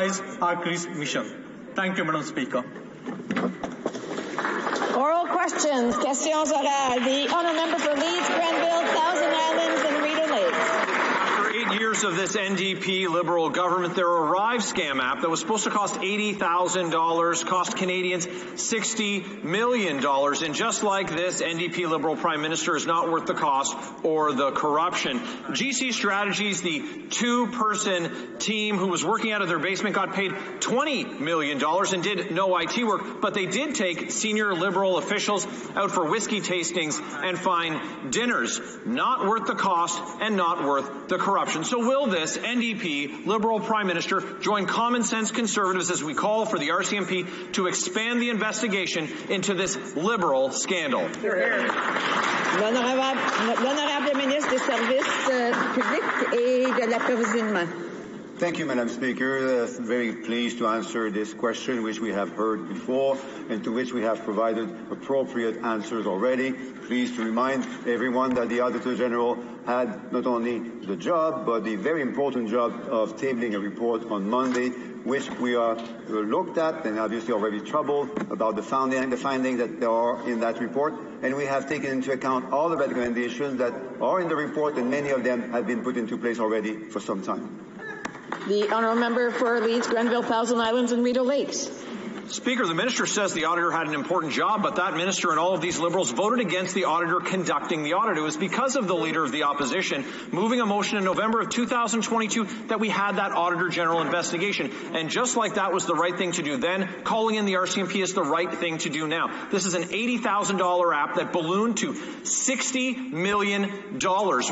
enterprise Arcris mission. Thank you, Madam Speaker. Oral questions, questions orales. The honourable member for Leeds, Grenville, Thousand Islands and Rideau Lakes. After 8 years of this NDP Liberal government, their Arrive scam app that was supposed to cost $80,000 cost Canadians $60 million. And just like this, NDP Liberal Prime Minister is not worth the cost or the corruption. GC Strategies, the two-person team who was working out of their basement, got paid $20 million and did no IT work, but they did take senior Liberal officials out for whiskey tastings and fine dinners. Not worth the cost and not worth the corruption. So will this NDP Liberal Prime Minister join common sense Conservatives as we call for the RCMP to expand the investigation into this Liberal scandal? L'honorable ministre des Services publics et de l'approvisionnement. Thank you, Madam Speaker. Very pleased to answer this question, which we have heard before and to which we have provided appropriate answers already. Pleased to remind everyone that the Auditor General had not only the job, but the very important job of tabling a report on Monday, which we are looked at and obviously already troubled about the findings that there are in that report. And we have taken into account all the recommendations that are in the report, and many of them have been put into place already for some time. The honourable member for Leeds, Grenville, Thousand Islands and Rideau Lakes. Speaker, the minister says the auditor had an important job, but that minister and all of these Liberals voted against the auditor conducting the audit. It was because of the Leader of the Opposition moving a motion in November of 2022 that we had that Auditor General investigation. And just like that was the right thing to do then, calling in the RCMP is the right thing to do now. This is an $80,000 app that ballooned to $60 million.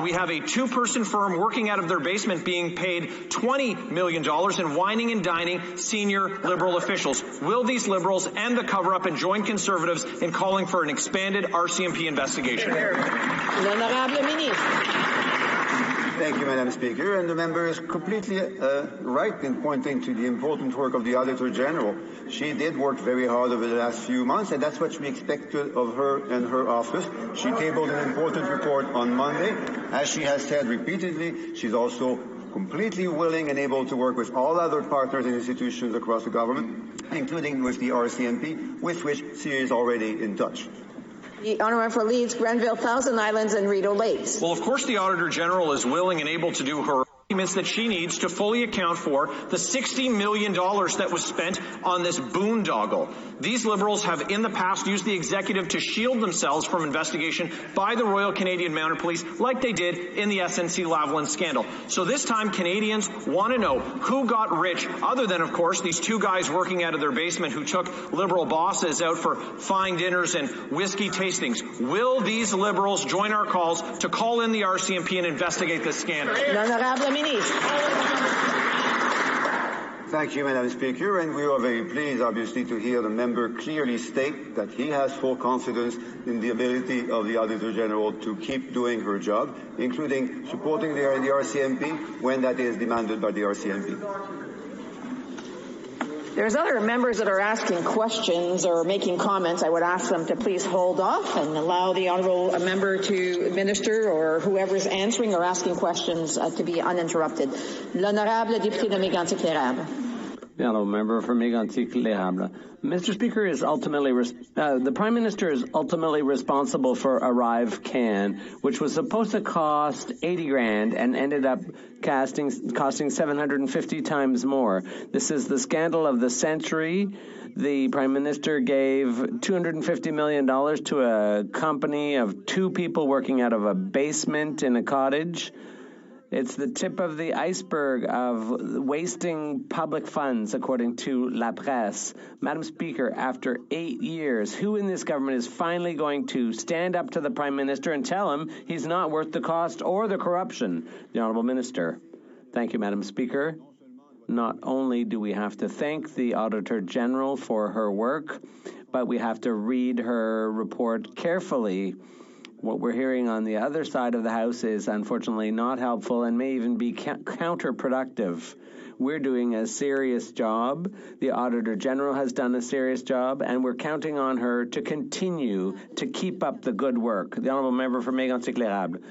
We have a two-person firm working out of their basement being paid $20 million and wining and dining senior Liberal officials. Will these Liberals end the cover-up and join Conservatives in calling for an expanded RCMP investigation? L'honorable ministre. Thank you, Madam Speaker. And the member is completely right in pointing to the important work of the Auditor General. She did work very hard over the last few months, and that's what we expected of her and her office. She tabled an important report on Monday. As she has said repeatedly, she's also completely willing and able to work with all other partners and institutions across the government, including with the RCMP, with which she is already in touch. The honourable for Leeds, Grenville, Thousand Islands and Rideau Lakes. Well, of course the Auditor General is willing and able to do her documents that she needs to fully account for the $60 million that was spent on this boondoggle. These Liberals have in the past used the executive to shield themselves from investigation by the Royal Canadian Mounted Police like they did in the SNC-Lavalin scandal. So this time Canadians want to know who got rich, other than, of course, these two guys working out of their basement who took Liberal bosses out for fine dinners and whiskey tastings. Will these Liberals join our calls to call in the RCMP and investigate this scandal? L'honorable ministre. Thank you, Madam Speaker, and we are very pleased, obviously, to hear the member clearly state that he has full confidence in the ability of the Auditor General to keep doing her job, including supporting the RCMP when that is demanded by the RCMP. There's other members that are asking questions or making comments. I would ask them to please hold off and allow the honourable member to minister or whoever's answering or asking questions to be uninterrupted. L'honorable député de Mégantic-L'Érable. The honourable member for Mégantic-L'Érable. Mr. Speaker, the Prime Minister is ultimately responsible for Arrive Can, which was supposed to cost $80,000 and ended up costing 750 times more. This is the scandal of the century. The Prime Minister gave $250 million to a company of two people working out of a basement in a cottage. It's the tip of the iceberg of wasting public funds, according to La Presse. Madam Speaker, after 8 years, who in this government is finally going to stand up to the Prime Minister and tell him he's not worth the cost or the corruption? The Honourable Minister. Thank you, Madam Speaker. Not only do we have to thank the Auditor General for her work, but we have to read her report carefully. What we're hearing on the other side of the House is unfortunately not helpful and may even be counterproductive. We're doing a serious job. The Auditor General has done a serious job, and we're counting on her to continue to keep up the good work. The Honourable Member for Mégantic-L'Érable.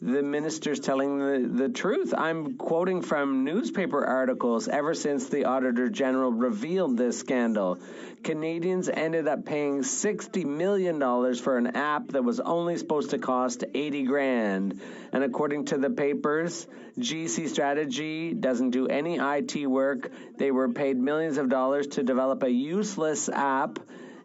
the minister's telling the truth. I'm quoting from newspaper articles ever since the Auditor General revealed this scandal. Canadians ended up paying $60 million for an app that was only supposed to cost $80,000. And according to the papers, GC Strategy doesn't do any IT work. They were paid millions of dollars to develop a useless app.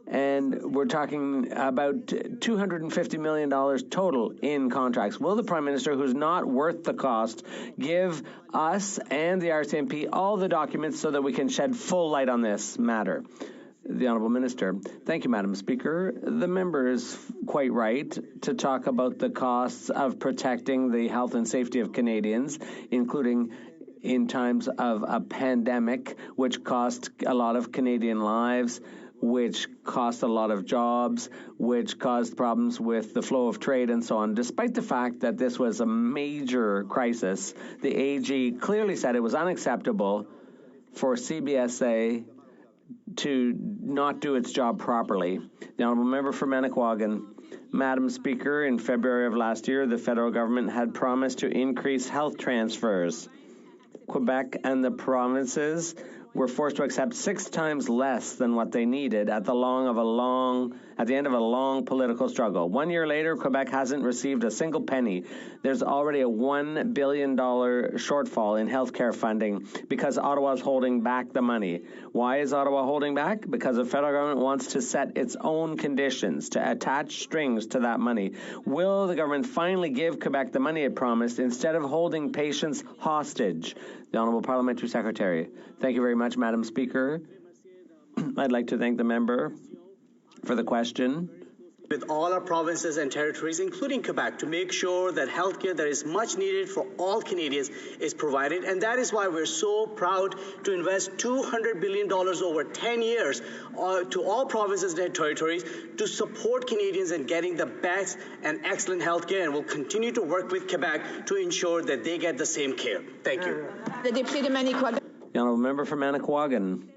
And we're talking about $250 million total in contracts. Will the Prime Minister, who's not worth the cost, give us and the RCMP all the documents so that we can shed full light on this matter? The Honourable Minister. Thank you, Madam Speaker. The member is quite right to talk about the costs of protecting the health and safety of Canadians, including in times of a pandemic, which cost a lot of Canadian lives, which cost a lot of jobs, which caused problems with the flow of trade and so on. Despite the fact that this was a major crisis, the AG clearly said it was unacceptable for CBSA to not do its job properly. The Honourable Member for Manicouagan. Madam Speaker, in February of last year, the federal government had promised to increase health transfers. Quebec and the provinces were forced to accept 6 times less than what they needed at the end of a long political struggle. 1 year later, Quebec hasn't received a single penny. There's already a $1 billion shortfall in healthcare funding because Ottawa's holding back the money. Why is Ottawa holding back? Because the federal government wants to set its own conditions, to attach strings to that money. Will the government finally give Quebec the money it promised instead of holding patients hostage? The Honourable Parliamentary Secretary. Thank you very much, Madam Speaker. I'd like to thank the member for the question. With all our provinces and territories, including Quebec, to make sure that healthcare that is much needed for all Canadians is provided. And that is why we're so proud to invest $200 billion over 10 years to all provinces and territories to support Canadians in getting the best and excellent healthcare. And we'll continue to work with Quebec to ensure that they get the same care. Thank you. The Deputy de Manicouagan. The Honourable Member for Manicouagan.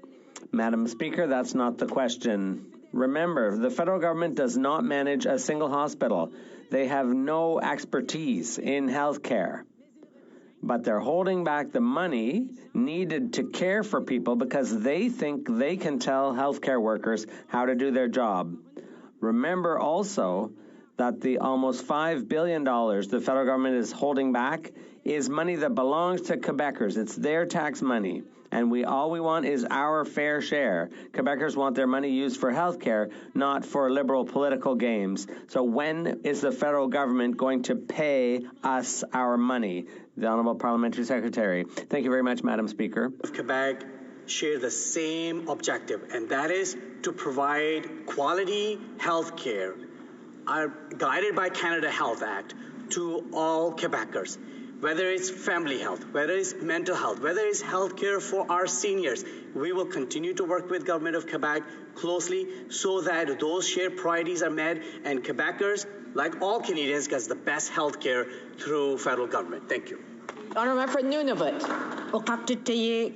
Madam Speaker, that's not the question. Remember, the federal government does not manage a single hospital. They have no expertise in health care. But they're holding back the money needed to care for people because they think they can tell healthcare workers how to do their job. Remember also that the almost $5 billion the federal government is holding back is money that belongs to Quebecers. It's their tax money. And all we want is our fair share. Quebecers want their money used for health care, not for liberal political games. So when is the federal government going to pay us our money? The Honourable Parliamentary Secretary. Thank you very much, Madam Speaker. Quebec share the same objective, and that is to provide quality health care guided by Canada Health Act to all Quebecers. Whether it's family health, whether it's mental health, whether it's health care for our seniors, we will continue to work with Government of Quebec closely so that those shared priorities are met and Quebecers, like all Canadians, get the best health care through federal government. Thank you. Honourable Member for Nunavut.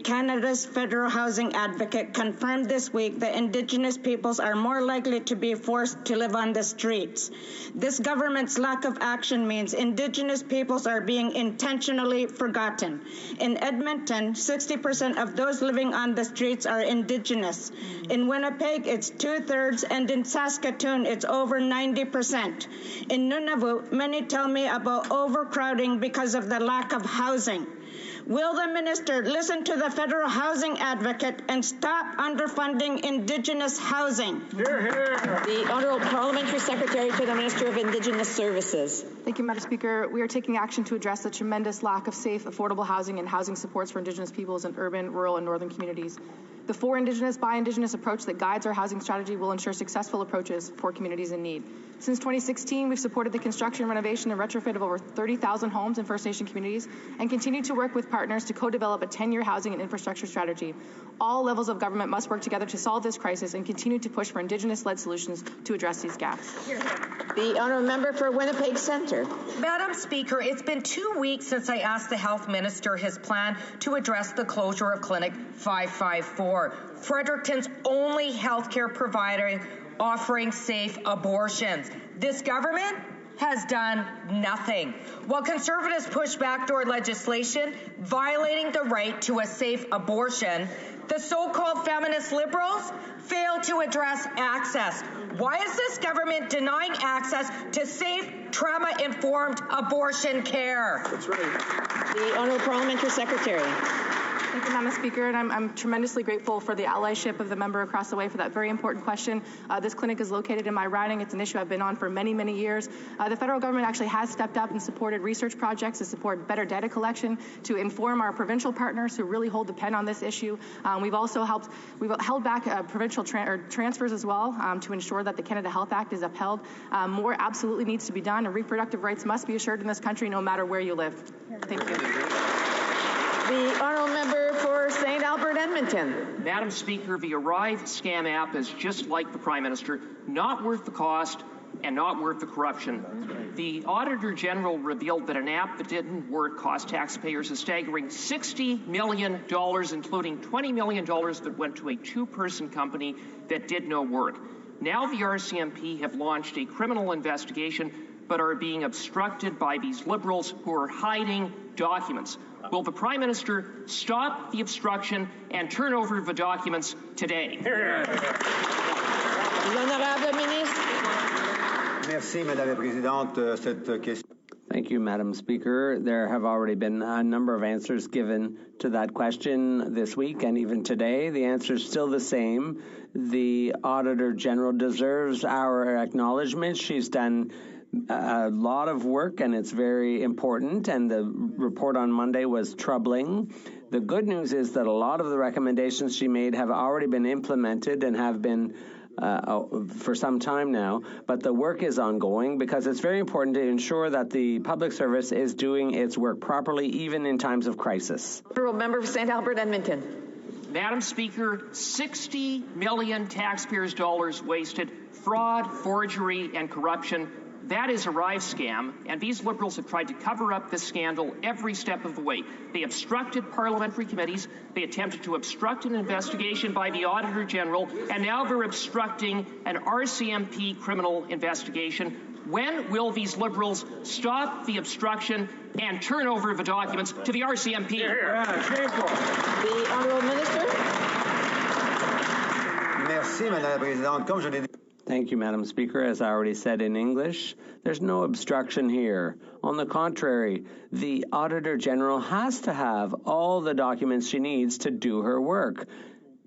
Canada's federal housing advocate confirmed this week that Indigenous peoples are more likely to be forced to live on the streets. This government's lack of action means Indigenous peoples are being intentionally forgotten. In Edmonton, 60% of those living on the streets are Indigenous. In Winnipeg, it's 2/3, and in Saskatoon, it's over 90%. In Nunavut, many tell me about overcrowding because of the lack of housing. Will the minister listen to the federal housing advocate and stop underfunding Indigenous housing? Hear, hear. The Honourable Parliamentary Secretary to the Minister of Indigenous Services. Thank you, Madam Speaker. We are taking action to address the tremendous lack of safe, affordable housing and housing supports for Indigenous peoples in urban, rural, and northern communities. The For Indigenous, by Indigenous approach that guides our housing strategy will ensure successful approaches for communities in need. Since 2016, we've supported the construction, renovation, and retrofit of over 30,000 homes in First Nation communities and continue to work with partners to co-develop a 10-year housing and infrastructure strategy. All levels of government must work together to solve this crisis and continue to push for Indigenous-led solutions to address these gaps. The Honourable Member for Winnipeg Centre. Madam Speaker, it's been 2 weeks since I asked the Health Minister his plan to address the closure of Clinic 554, Fredericton's only healthcare provider offering safe abortions. This government has done nothing. While Conservatives push backdoor legislation violating the right to a safe abortion, the so-called feminist Liberals fail to address access. Why is this government denying access to safe, trauma-informed abortion care? That's right. The Honourable Parliamentary Secretary. Thank you, Madam Speaker, and I'm tremendously grateful for the allyship of the member across the way for that very important question. This clinic is located in my riding. It's an issue I've been on for many, many years. The federal government actually has stepped up and supported research projects to support better data collection, to inform our provincial partners who really hold the pen on this issue. We've held back provincial transfers as well to ensure that the Canada Health Act is upheld. More absolutely needs to be done, and reproductive rights must be assured in this country no matter where you live. Thank you. The Honourable Member for St. Albert Edmonton. Madam Speaker, the Arrive scam app is just like the Prime Minister, not worth the cost and not worth the corruption. The Auditor General revealed that an app that didn't work cost taxpayers a staggering $60 million, including $20 million that went to a two-person company that did no work. Now the RCMP have launched a criminal investigation but are being obstructed by these Liberals who are hiding documents. Will the Prime Minister stop the obstruction and turn over the documents today? Merci, Madame la Présidente. Cette question. Thank you, Madam Speaker. There have already been a number of answers given to that question this week and even today. The answer is still the same. The Auditor General deserves our acknowledgement. She's done a lot of work, and it's very important, and the report on Monday was troubling. The good news is that a lot of the recommendations she made have already been implemented and have been for some time now, but the work is ongoing because it's very important to ensure that the public service is doing its work properly, even in times of crisis. Honourable Member for St. Albert Edmonton. Madam Speaker, 60 million taxpayers' dollars wasted, fraud, forgery, and corruption. That is Arrive scam, and these Liberals have tried to cover up this scandal every step of the way. They obstructed parliamentary committees, they attempted to obstruct an investigation by the Auditor General, and now they're obstructing an RCMP criminal investigation. When will these Liberals stop the obstruction and turn over the documents to the RCMP? The Honourable Minister. Merci, Madame la Présidente. Comme je l'ai dit. Thank you, Madam Speaker. As I already said in English, there's no obstruction here. On the contrary, the Auditor General has to have all the documents she needs to do her work,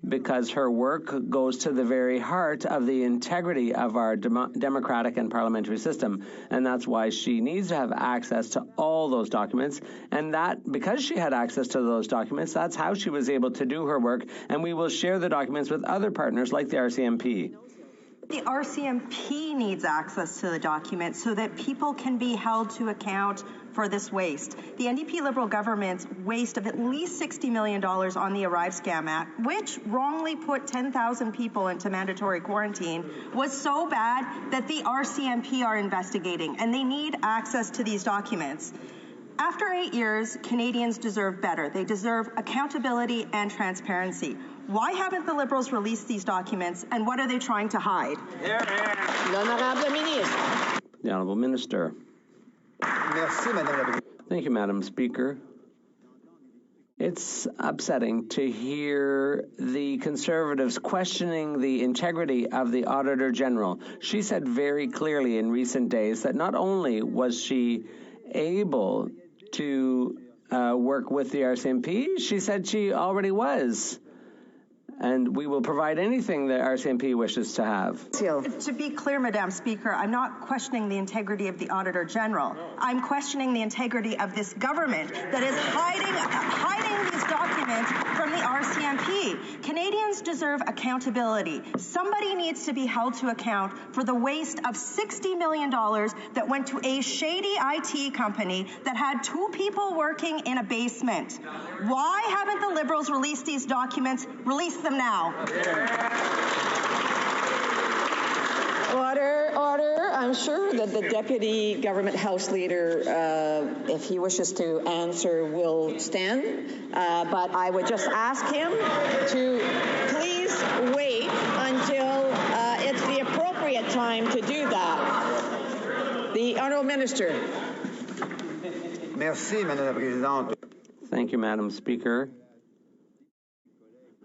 because her work goes to the very heart of the integrity of our democratic and parliamentary system. And that's why she needs to have access to all those documents. And that, because she had access to those documents, that's how she was able to do her work. And we will share the documents with other partners like the RCMP. The RCMP needs access to the documents so that people can be held to account for this waste. The NDP Liberal government's waste of at least $60 million on the Arrive Scam Act, which wrongly put 10,000 people into mandatory quarantine, was so bad that the RCMP are investigating, and they need access to these documents. After 8 years, Canadians deserve better. They deserve accountability and transparency. Why haven't the Liberals released these documents, and what are they trying to hide? The Honourable Minister. Merci, Madame la Présidente. Thank you, Madam Speaker. It's upsetting to hear the Conservatives questioning the integrity of the Auditor General. She said very clearly in recent days that not only was she able to work with the RCMP, she said she already was. And we will provide anything the RCMP wishes to have. To be clear, Madam Speaker, I'm not questioning the integrity of the Auditor General. I'm questioning the integrity of this government that is hiding these documents from the RCMP. Canadians deserve accountability. Somebody needs to be held to account for the waste of $60 million that went to a shady IT company that had 2 people working in a basement. Why haven't the Liberals released these documents? Release them now. Order. I'm sure that the Deputy Government House Leader, if he wishes to answer, will stand. But I would just ask him to please wait until it's the appropriate time to do that. The Honourable Honourable Minister. Merci, Madame la Présidente. Thank you, Madam Speaker.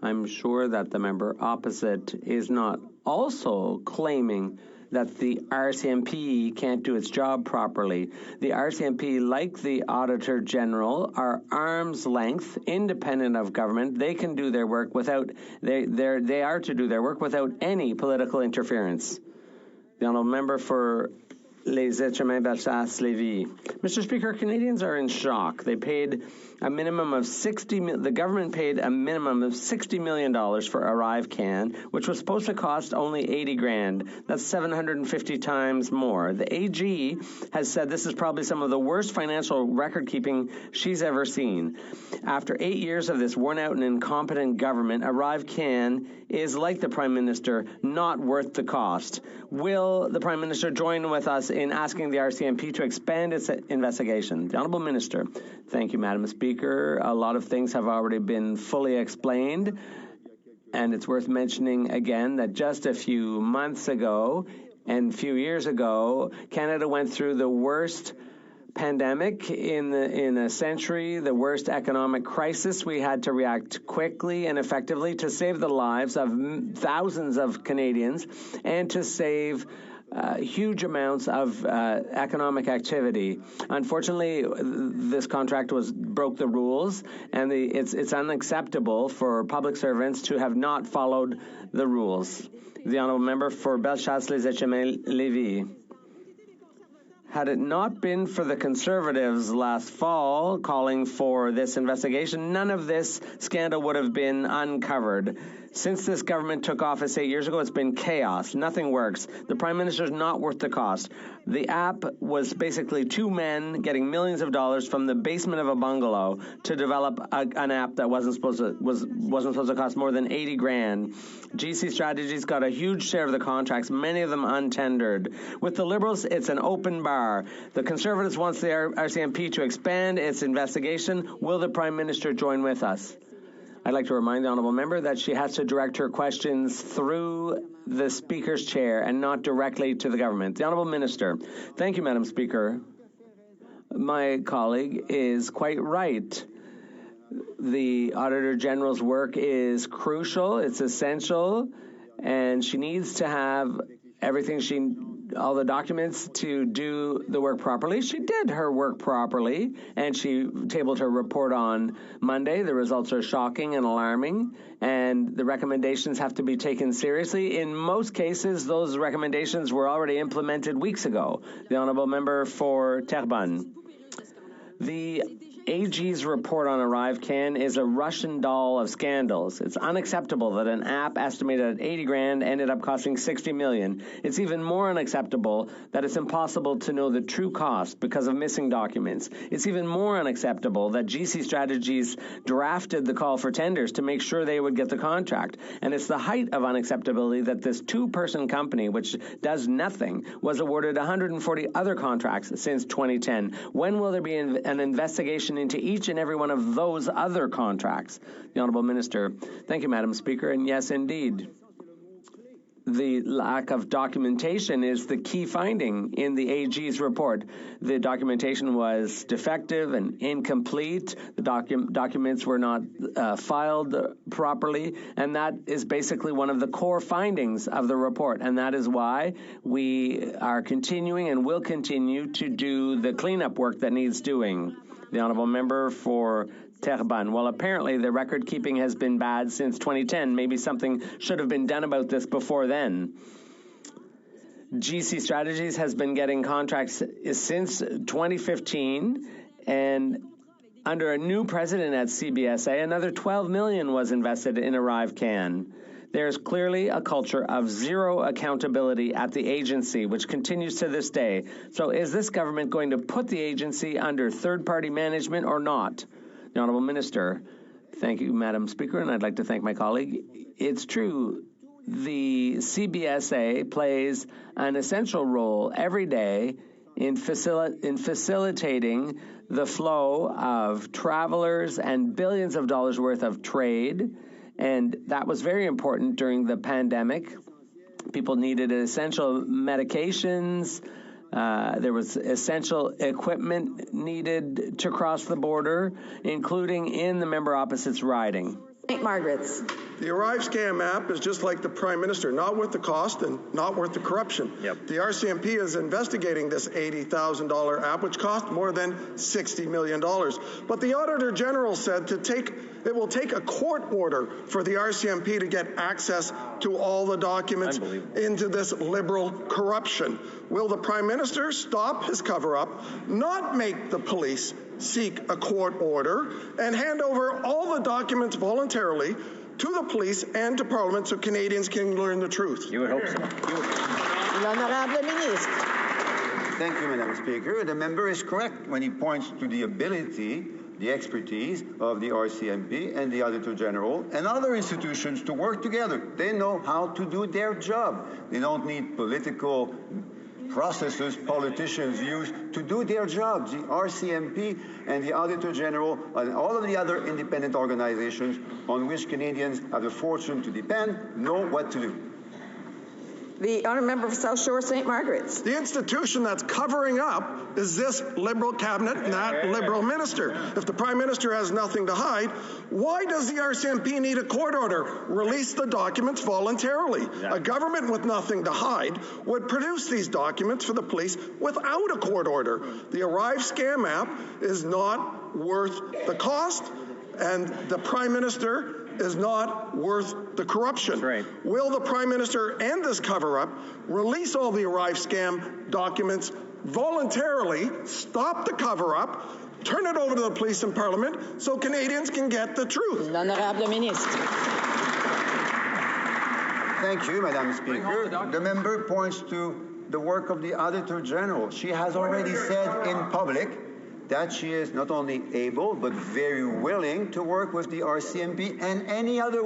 I'm sure that the member opposite is not also claiming that the RCMP can't do its job properly. The RCMP, like the Auditor General, are arm's length, independent of government. They can do their work without, they are to do their work without any political interference. The Honourable Member for Les Echemins Bellechasse Lévis. Mr. Speaker, Canadians are in shock. They paid a minimum of the government paid a minimum of $60 million for ArriveCAN, which was supposed to cost only 80 grand. That's 750 times more. The AG has said this is probably some of the worst financial record keeping she's ever seen. After 8 years of this worn out and incompetent government, ArriveCAN is, like the Prime Minister, not worth the cost. Will the Prime Minister join with us in asking the RCMP to expand its investigation? The Honourable Minister. Thank you, Madam Speaker. A lot of things have already been fully explained, and it's worth mentioning again that just a few months ago and a few years ago, Canada went through the worst pandemic in a century, the worst economic crisis. We had to react quickly and effectively to save the lives of thousands of Canadians and to save huge amounts of economic activity. Unfortunately, this contract broke the rules, and it's unacceptable for public servants to have not followed the rules. The Honourable Member for Bellechasse-les-Echemins-Lévis. Had it not been for the Conservatives last fall calling for this investigation, none of this scandal would have been uncovered. Since this government took office 8 years ago, it's been chaos. Nothing works. The Prime Minister's not worth the cost. The app was basically two men getting millions of dollars from the basement of a bungalow to develop an app that wasn't supposed to cost more than 80 grand. GC Strategies got a huge share of the contracts, many of them untendered. With the Liberals, it's an open bar. The Conservatives wants the RCMP to expand its investigation. Will the Prime Minister join with us? I'd like to remind the Honourable Member that she has to direct her questions through the Speaker's chair and not directly to the government. The Honourable Minister. Thank you, Madam Speaker. My colleague is quite right. The Auditor General's work is crucial, it's essential, and she needs to have all the documents to do the work properly. She did her work properly, and she tabled her report on Monday. The results are shocking and alarming, and the recommendations have to be taken seriously. In most cases, those recommendations were already implemented weeks ago. The Honourable Member for Terrebonne. The AG's report on ArriveCAN is a Russian doll of scandals. It's unacceptable that an app estimated at 80 grand ended up costing 60 million. It's even more unacceptable that it's impossible to know the true cost because of missing documents. It's even more unacceptable that GC Strategies drafted the call for tenders to make sure they would get the contract. And it's the height of unacceptability that this two-person company, which does nothing, was awarded 140 other contracts since 2010. When will there be an investigation into each and every one of those other contracts? The Honourable Minister. Thank you, Madam Speaker. And yes, indeed, the lack of documentation is the key finding in the AG's report. The documentation was defective and incomplete. The documents were not filed properly, and that is basically one of the core findings of the report, and that is why we are continuing and will continue to do the cleanup work that needs doing. The Honourable Member for Terrebonne. Well, apparently the record keeping has been bad since 2010. Maybe something should have been done about this before then. GC Strategies has been getting contracts since 2015, and under a new president at CBSA, another $12 million was invested in ArriveCAN. There's clearly a culture of zero accountability at the agency, which continues to this day. So is this government going to put the agency under third-party management or not? The Honourable Minister. Thank you, Madam Speaker, and I'd like to thank my colleague. It's true, the CBSA plays an essential role every day in facilitating the flow of travelers and billions of dollars worth of trade. And that was very important during the pandemic. People needed essential medications, There was essential equipment needed to cross the border, including in the member opposite's riding. St. Margaret's. The Arrive Scam app is just like the Prime Minister, not worth the cost and not worth the corruption. Yep. The RCMP is investigating this $80,000 app, which cost more than $60 million. But the Auditor General said it will take a court order for the RCMP to get access to all the documents into this Liberal corruption. Will the Prime Minister stop his cover-up, not make the police seek a court order, and hand over all the documents voluntarily to the police and to Parliament so Canadians can learn the truth? You would hope so. L'Honorable Ministre. Thank you, Madam Speaker. The member is correct when he points to the ability, the expertise of the RCMP and the Auditor General and other institutions to work together. They know how to do their job. They don't need political processes politicians use to do their jobs. The RCMP and the Auditor General and all of the other independent organizations on which Canadians have the fortune to depend know what to do. The honourable member for South Shore St. Margaret's. The institution that's covering up is this Liberal cabinet and that Liberal minister. If the Prime Minister has nothing to hide, why does the RCMP need a court order? Release the documents voluntarily. A government with nothing to hide would produce these documents for the police without a court order. The Arrive Scam app is not worth the cost, and the Prime Minister is not worth the corruption. Right. Will the Prime Minister end this cover-up, release all the Arrive Scam documents voluntarily, stop the cover-up, turn it over to the police and Parliament so Canadians can get the truth? L'Honorable Ministre. Thank you, Madam Speaker. The member points to the work of the Auditor General. She has already said in public that she is not only able but very willing to work with the RCMP and any other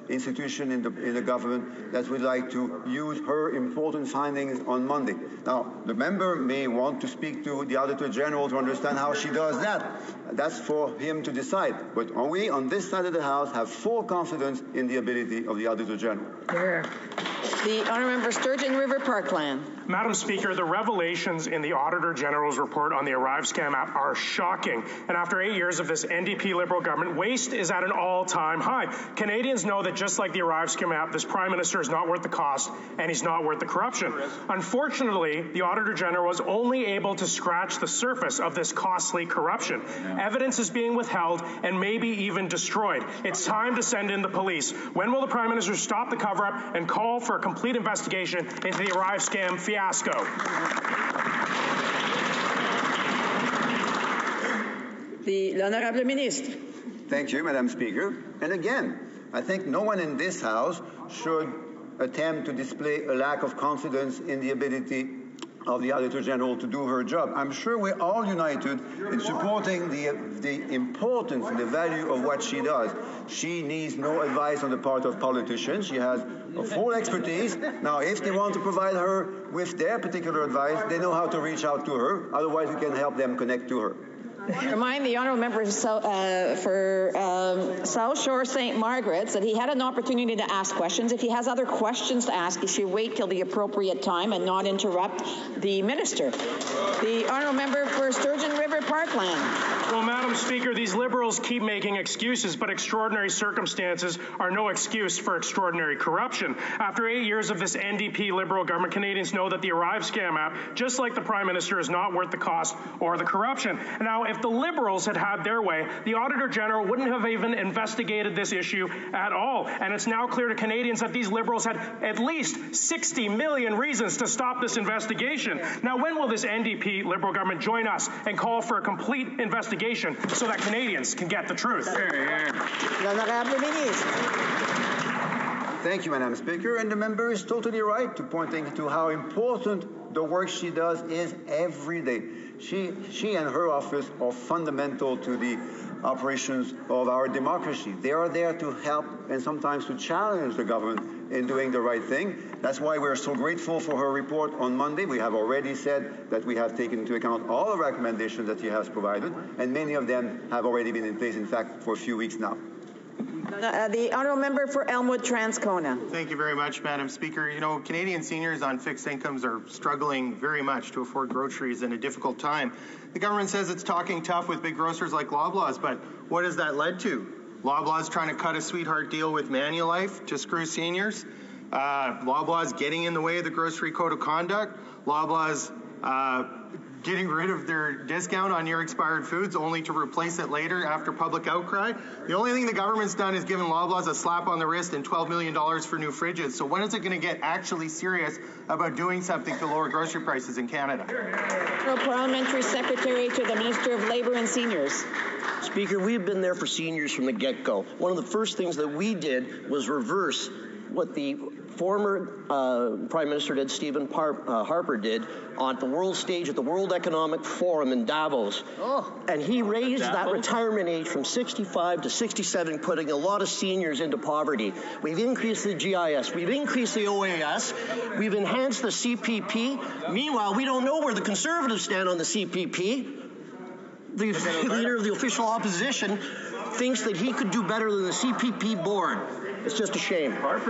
institution in the government that would like to use her important findings on Monday. Now, the member may want to speak to the Auditor General to understand how she does that. That's for him to decide. But we, on this side of the House, have full confidence in the ability of the Auditor General. The honourable member Sturgeon River Parkland. Madam Speaker, the revelations in the Auditor General's report on the Arrive Scam app are shocking. And after 8 years of this NDP Liberal government, waste is at an all-time high. Canadians know that just like the Arrive Scam app, this Prime Minister is not worth the cost and he's not worth the corruption. Unfortunately, the Auditor General was only able to scratch the surface of this costly corruption. Evidence is being withheld and maybe even destroyed. It's time to send in the police. When will the Prime Minister stop the cover-up and call for a complete investigation into the Arrive Scam fiasco? L'Honorable Ministre. Thank you, Madam Speaker. And again, I think no one in this House should attempt to display a lack of confidence in the ability of the Auditor General to do her job. I'm sure we're all united in supporting the importance and the value of what she does. She needs no advice on the part of politicians. She has a full expertise. Now, if they want to provide her with their particular advice, they know how to reach out to her. Otherwise, we can help them connect to her. Remind the honourable member for South Shore St. Margaret's that he had an opportunity to ask questions. If he has other questions to ask, he should wait till the appropriate time and not interrupt the minister. The honourable member for Sturgeon River Parkland. Well, Madam Speaker, these Liberals keep making excuses, but extraordinary circumstances are no excuse for extraordinary corruption. After 8 years of this NDP Liberal government, Canadians know that the Arrive Scam app, just like the Prime Minister, is not worth the cost or the corruption. Now, if the Liberals had had their way, the Auditor General wouldn't have even investigated this issue at all. And it's now clear to Canadians that these Liberals had at least 60 million reasons to stop this investigation. Now, when will this NDP Liberal government join us and call for a complete investigation so that Canadians can get the truth? Thank you, Madam Speaker. And the member is totally right to pointing to how important the work she does is every day. She and her office are fundamental to the operations of our democracy. They are there to help and sometimes to challenge the government in doing the right thing. That's why we're so grateful for her report on Monday. We have already said that we have taken into account all the recommendations that she has provided, and many of them have already been in place, in fact, for a few weeks now. The honourable member for Elmwood Transcona. Thank you very much, Madam Speaker. You know, Canadian seniors on fixed incomes are struggling very much to afford groceries in a difficult time. The government says it's talking tough with big grocers like Loblaws, but what has that led to? Loblaws trying to cut a sweetheart deal with Manulife to screw seniors. Loblaws getting in the way of the grocery code of conduct. Loblaws getting rid of their discount on near expired foods only to replace it later after public outcry. The only thing the government's done is given Loblaws a slap on the wrist and $12 million for new fridges. So when is it going to get actually serious about doing something to lower grocery prices in Canada? Parliamentary Secretary to the Minister of Labour and Seniors. Speaker, we've been there for seniors from the get-go. One of the first things that we did was reverse what the former Prime Minister did, Stephen Harper did, on the world stage at the World Economic Forum in Davos. And he raised that retirement age from 65 to 67, putting a lot of seniors into poverty. We've increased the GIS. We've increased the OAS. We've enhanced the CPP. Meanwhile, we don't know where the Conservatives stand on the CPP. The leader of the official opposition thinks that he could do better than the CPP board. It's just a shame. Order.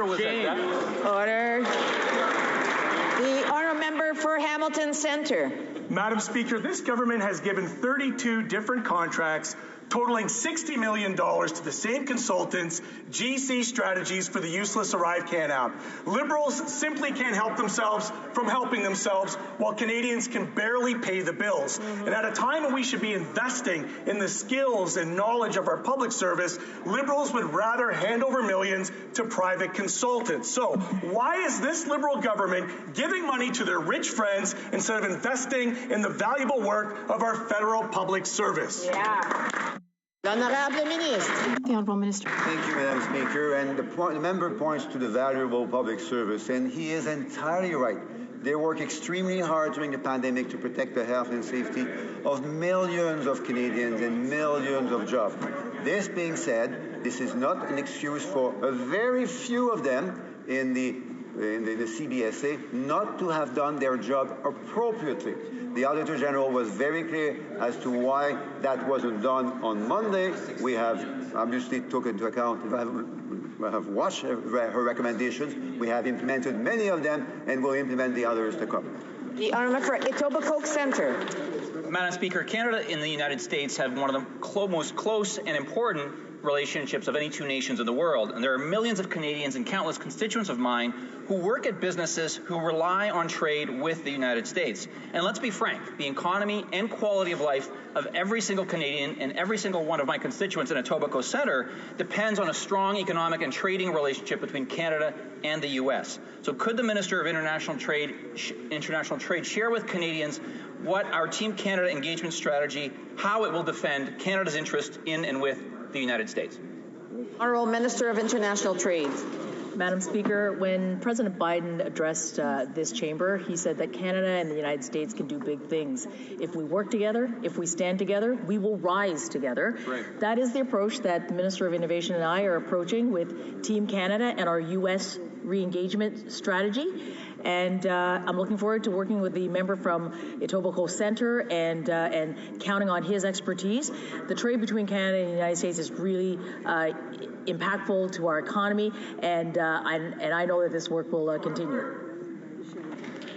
The honourable member for Hamilton Centre. Madam Speaker, this government has given 32 different contracts totaling $60 million to the same consultants, GC Strategies, for the useless ArriveCan app. Liberals simply can't help themselves from helping themselves, while Canadians can barely pay the bills. And at a time when we should be investing in the skills and knowledge of our public service, Liberals would rather hand over millions to private consultants. So why is this Liberal government giving money to their rich friends instead of investing in the valuable work of our federal public service? The Honourable Minister. Thank you, Madam Speaker. And the member points to the valuable public service, and he is entirely right. They work extremely hard during the pandemic to protect the health and safety of millions of Canadians and millions of jobs. This being said, this is not an excuse for a very few of them in the CBSA not to have done their job appropriately. The Auditor General was very clear as to why that wasn't done on Monday. We have obviously took into account, we have watched her recommendations. We have implemented many of them and will implement the others to come. The honourable for Etobicoke Centre. Madam Speaker, Canada and the United States have one of the most close and important relationships of any two nations in the world. And there are millions of Canadians and countless constituents of mine who work at businesses who rely on trade with the United States. And let's be frank, the economy and quality of life of every single Canadian and every single one of my constituents in Etobicoke Centre depends on a strong economic and trading relationship between Canada and the U.S. So could the Minister of International Trade share with Canadians what our Team Canada engagement strategy, how it will defend Canada's interest in and with the United States? Honourable Minister of International Trade. Madam Speaker, when President Biden addressed this chamber, he said that Canada and the United States can do big things. If we work together, if we stand together, we will rise together. Right. That is the approach that the Minister of Innovation and I are approaching with Team Canada and our U.S. re-engagement strategy. And I'm looking forward to working with the member from Etobicoke Centre and counting on his expertise. The trade between Canada and the United States is really impactful to our economy, and I know that this work will continue.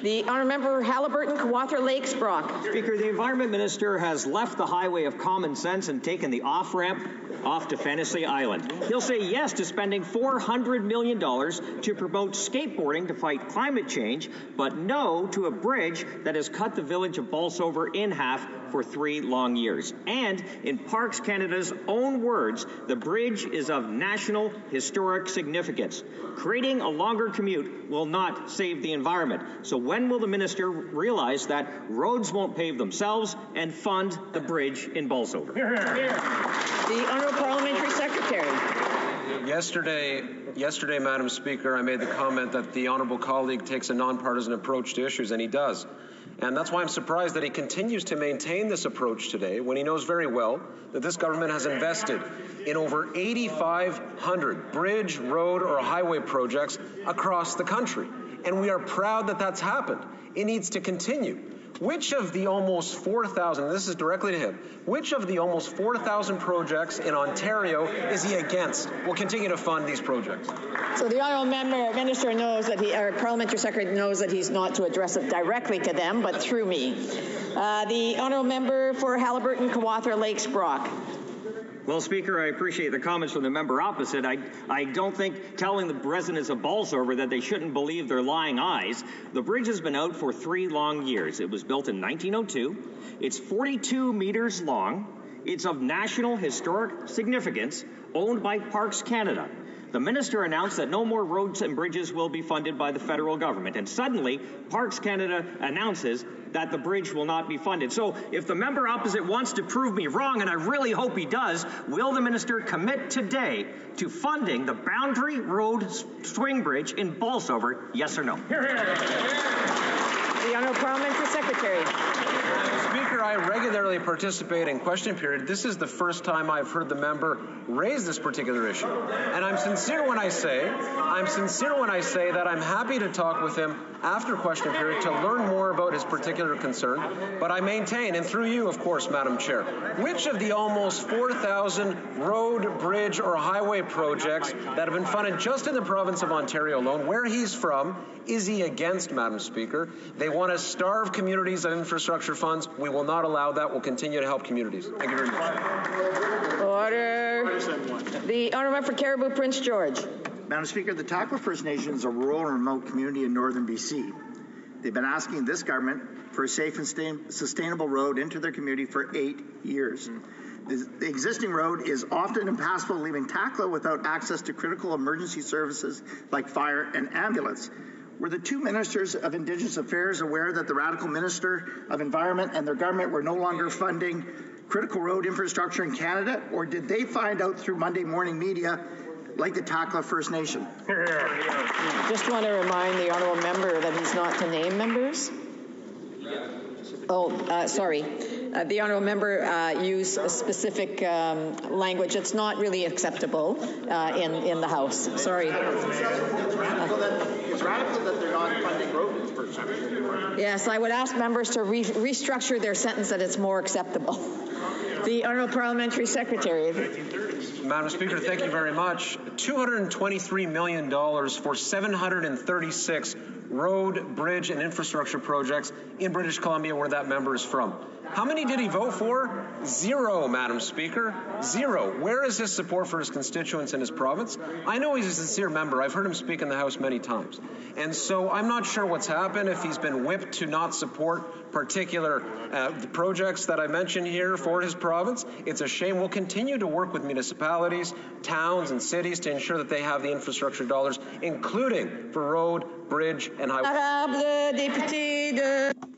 The honourable member Haliburton, Kawartha Lakes, Brock. Speaker, the Environment Minister has left the highway of common sense and taken the off-ramp off to Fantasy Island. He'll say yes to spending $400 million to promote skateboarding to fight climate change, but no to a bridge that has cut the village of Bolsover in half for 3 long years. And in Parks Canada's own words, the bridge is of national historic significance. Creating a longer commute will not save the environment. So when will the minister realize that roads won't pave themselves and fund the bridge in Bolsover? The Honourable Parliamentary Secretary. Yesterday, Madam Speaker, I made the comment that the honourable colleague takes a nonpartisan approach to issues, and he does. And that's why I'm surprised that he continues to maintain this approach today when he knows very well that this government has invested in over 8,500 bridge, road, or highway projects across the country. And we are proud that that's happened. It needs to continue. which of the almost 4,000, this is directly to him, which of the almost 4,000 projects in Ontario is he against? We'll continue to fund these projects. So the honourable minister knows that our parliamentary secretary knows that he's not to address it directly to them, but through me. The honourable member for Haliburton, Kawartha Lakes, Brock. Well, Speaker, I appreciate the comments from the member opposite. I don't think telling the residents of Bolsover that they shouldn't believe their lying eyes. The bridge has been out for 3 long years. It was built in 1902. It's 42 meters long. It's of national historic significance, owned by Parks Canada. The minister announced that no more roads and bridges will be funded by the federal government. And suddenly, Parks Canada announces that the bridge will not be funded. So if the member opposite wants to prove me wrong, and I really hope he does, will the minister commit today to funding the Boundary Road Swing Bridge in Bolsover, yes or no? The Honourable Parliamentary Secretary. Speaker, I regularly participate in question period. This is the first time I've heard the member raise this particular issue. And I'm sincere when I say that I'm happy to talk with him after question period to learn more about his particular concern. But I maintain, and through you, of course, Madam Chair, which of the almost 4,000 road, bridge, or highway projects that have been funded just in the province of Ontario alone, where he's from, is he against, Madam Speaker? They want to starve communities of infrastructure funds. We will not allow that. We'll continue to help communities. Thank you very much. Order. The honourable for Caribou, Prince George. Madam Speaker, the Takla First Nation is a rural and remote community in northern BC. They've been asking this government for a safe and sustainable road into their community for 8 years. The existing road is often impassable, leaving Takla without access to critical emergency services like fire and ambulance. Were the 2 ministers of Indigenous Affairs aware that the radical Minister of Environment and their government were no longer funding critical road infrastructure in Canada, or did they find out through Monday morning media like the Takla First Nation? Just want to remind the honourable member that he's not to name members. Sorry. The honourable member used a specific language that's not really acceptable in the House. Sorry. It's radical that they're not funding road infrastructure. Yes, I would ask members to restructure their sentence that it's more acceptable. The Honourable Parliamentary Secretary. Madam Speaker, thank you very much. $223 million for 736 road, bridge, and infrastructure projects in British Columbia, where that member is from. How many did he vote for? 0, Madam Speaker. 0. Where is his support for his constituents in his province? I know he's a sincere member. I've heard him speak in the House many times. And so I'm not sure what's happened, if he's been whipped to not support particular projects that I mentioned here for his province. It's a shame. We'll continue to work with municipalities, towns, and cities to ensure that they have the infrastructure dollars, including for road, bridge, and highway.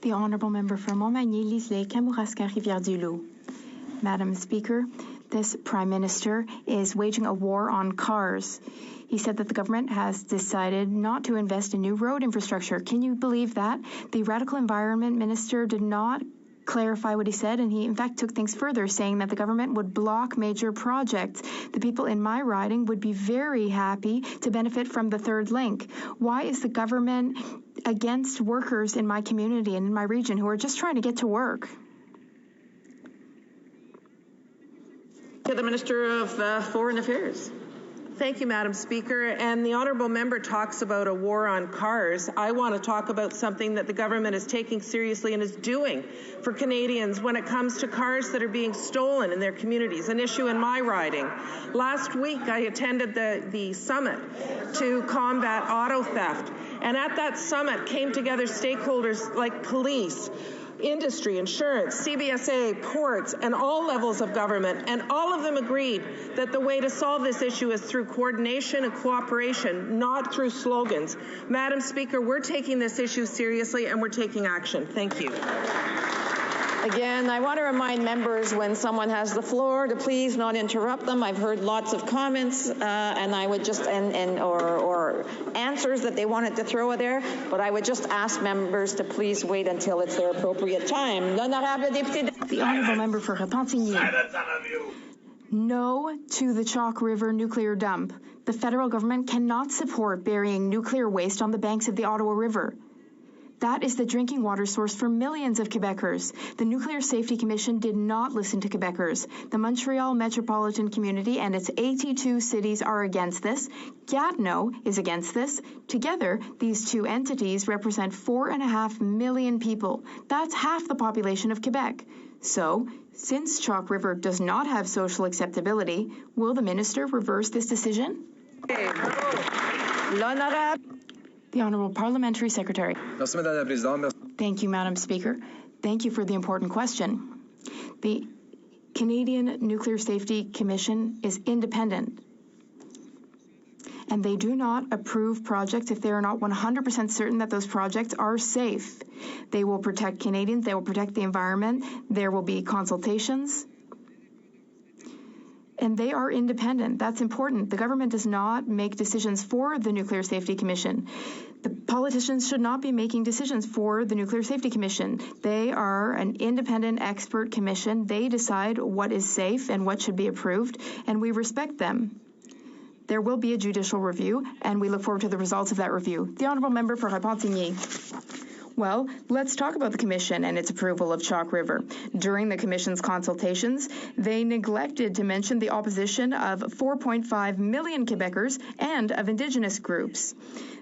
The Honourable Member for Montmagny, Lisley, Kamouraska, Rivière-du-Loup. Madam Speaker, this Prime Minister is waging a war on cars. He said that the government has decided not to invest in new road infrastructure. Can you believe that? The Radical Environment Minister did not clarify what he said, and he in fact took things further, saying that the government would block major projects. The people in my riding would be very happy to benefit from the third link. Why is the government against workers in my community and in my region who are just trying to get to work? To the Minister of Foreign Affairs. Thank you, Madam Speaker. And the honourable member talks about a war on cars. I want to talk about something that the government is taking seriously and is doing for Canadians when it comes to cars that are being stolen in their communities, an issue in my riding. Last week, I attended the summit to combat auto theft. And at that summit came together stakeholders like police, industry, insurance, CBSA, ports, and all levels of government, and all of them agreed that the way to solve this issue is through coordination and cooperation, not through slogans. Madam Speaker, we're taking this issue seriously and we're taking action. Thank you. Again, I want to remind members when someone has the floor to please not interrupt them. I've heard lots of comments, and I would just or answers that they wanted to throw there, but I would just ask members to please wait until it's their appropriate time. The Honourable Member for Repentigny. No to the Chalk River nuclear dump. The federal government cannot support burying nuclear waste on the banks of the Ottawa River. That is the drinking water source for millions of Quebecers. The Nuclear Safety Commission did not listen to Quebecers. The Montreal metropolitan community and its 82 cities are against this. Gatineau is against this. Together, these two entities represent 4.5 million people. That's half the population of Quebec. So, since Chalk River does not have social acceptability, will the minister reverse this decision? The Honourable Parliamentary Secretary. Thank you, Madam Speaker. Thank you for the important question. The Canadian Nuclear Safety Commission is independent, and they do not approve projects if they are not 100% certain that those projects are safe. They will protect Canadians, they will protect the environment, there will be consultations, and they are independent. That's important. The government does not make decisions for the Nuclear Safety Commission. The politicians should not be making decisions for the Nuclear Safety Commission. They are an independent expert commission. They decide what is safe and what should be approved, and we respect them. There will be a judicial review, and we look forward to the results of that review. The Honourable Member for Repentigny. Well, let's talk about the Commission and its approval of Chalk River. During the Commission's consultations, they neglected to mention the opposition of 4.5 million Quebecers and of Indigenous groups.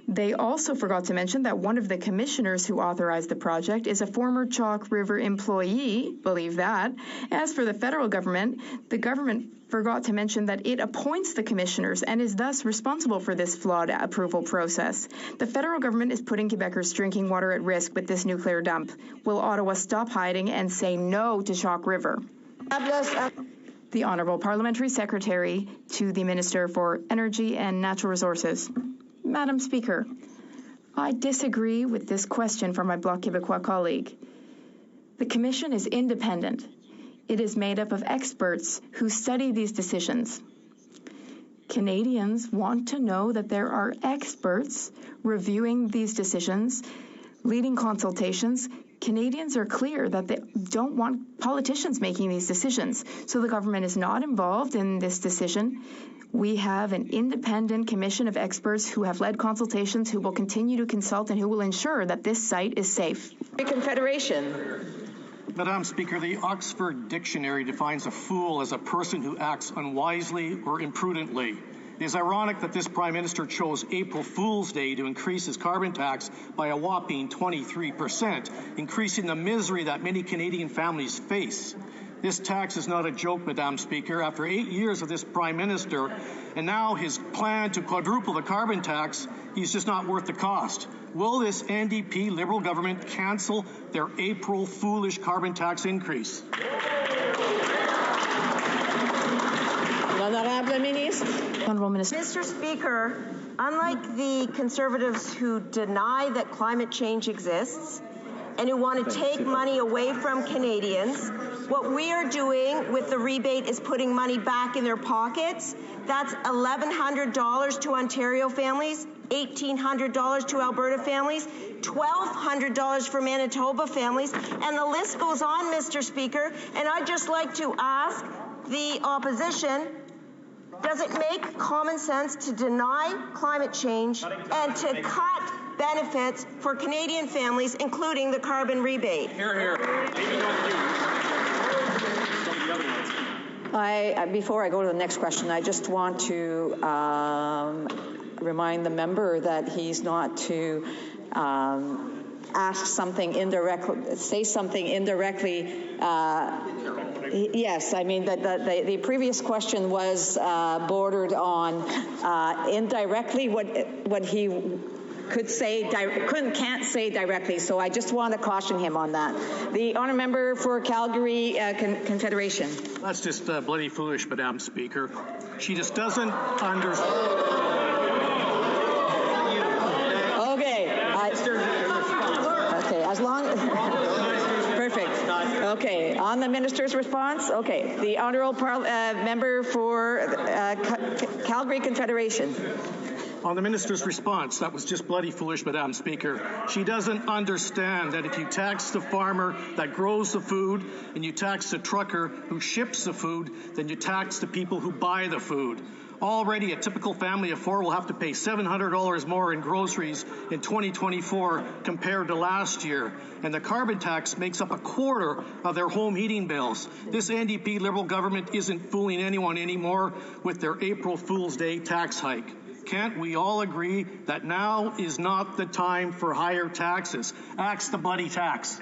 They also forgot to mention that one of the commissioners who authorized the project is a former Chalk River employee, believe that. As for the federal government, the government forgot to mention that it appoints the commissioners and is thus responsible for this flawed approval process. The federal government is putting Quebecers' drinking water at risk with this nuclear dump. Will Ottawa stop hiding and say no to Chalk River? The Honourable Parliamentary Secretary to the Minister for Energy and Natural Resources. Madam Speaker, I disagree with this question from my Bloc Québécois colleague. The Commission is independent. It is made up of experts who study these decisions. Canadians want to know that there are experts reviewing these decisions, leading consultations. Canadians are clear that they don't want politicians making these decisions, so the government is not involved in this decision. We have an independent commission of experts who have led consultations, who will continue to consult, and who will ensure that this site is safe. Confederation. Madam Speaker, the Oxford Dictionary defines a fool as a person who acts unwisely or imprudently. It is ironic that this Prime Minister chose April Fool's Day to increase his carbon tax by a whopping 23%, increasing the misery that many Canadian families face. This tax is not a joke, Madam Speaker. After 8 years of this Prime Minister, and now his plan to quadruple the carbon tax, he's just not worth the cost. Will this NDP Liberal government cancel their April foolish carbon tax increase? Honourable Minister. Honourable Minister. Mr. Speaker, unlike the Conservatives who deny that climate change exists and who want to take money away from Canadians, what we are doing with the rebate is putting money back in their pockets. That's $1,100 to Ontario families, $1,800 to Alberta families, $1,200 for Manitoba families, and the list goes on, Mr. Speaker. And I'd just like to ask the opposition, does it make common sense to deny climate change and to cut benefits for Canadian families, including the carbon rebate? Hear, hear. Before I go to the next question, I just want to remind the member that he's not to ask something indirectly, say something indirectly. Yes, I mean that the previous question was bordered on indirectly what he could say, can't say directly. So I just want to caution him on that. The honour member for Calgary Confederation. That's just bloody foolish, Madam Speaker. She just doesn't understand. Okay. Okay. As long. Perfect. Okay. On the minister's response. Okay. The honourable member for Calgary Confederation. On the minister's response, that was just bloody foolish, Madam Speaker. She doesn't understand that if you tax the farmer that grows the food and you tax the trucker who ships the food, then you tax the people who buy the food. Already, a typical family of four will have to pay $700 more in groceries in 2024 compared to last year, and the carbon tax makes up a quarter of their home heating bills. This NDP Liberal government isn't fooling anyone anymore with their April Fool's Day tax hike. Can't we all agree that now is not the time for higher taxes? Axe the bloody tax.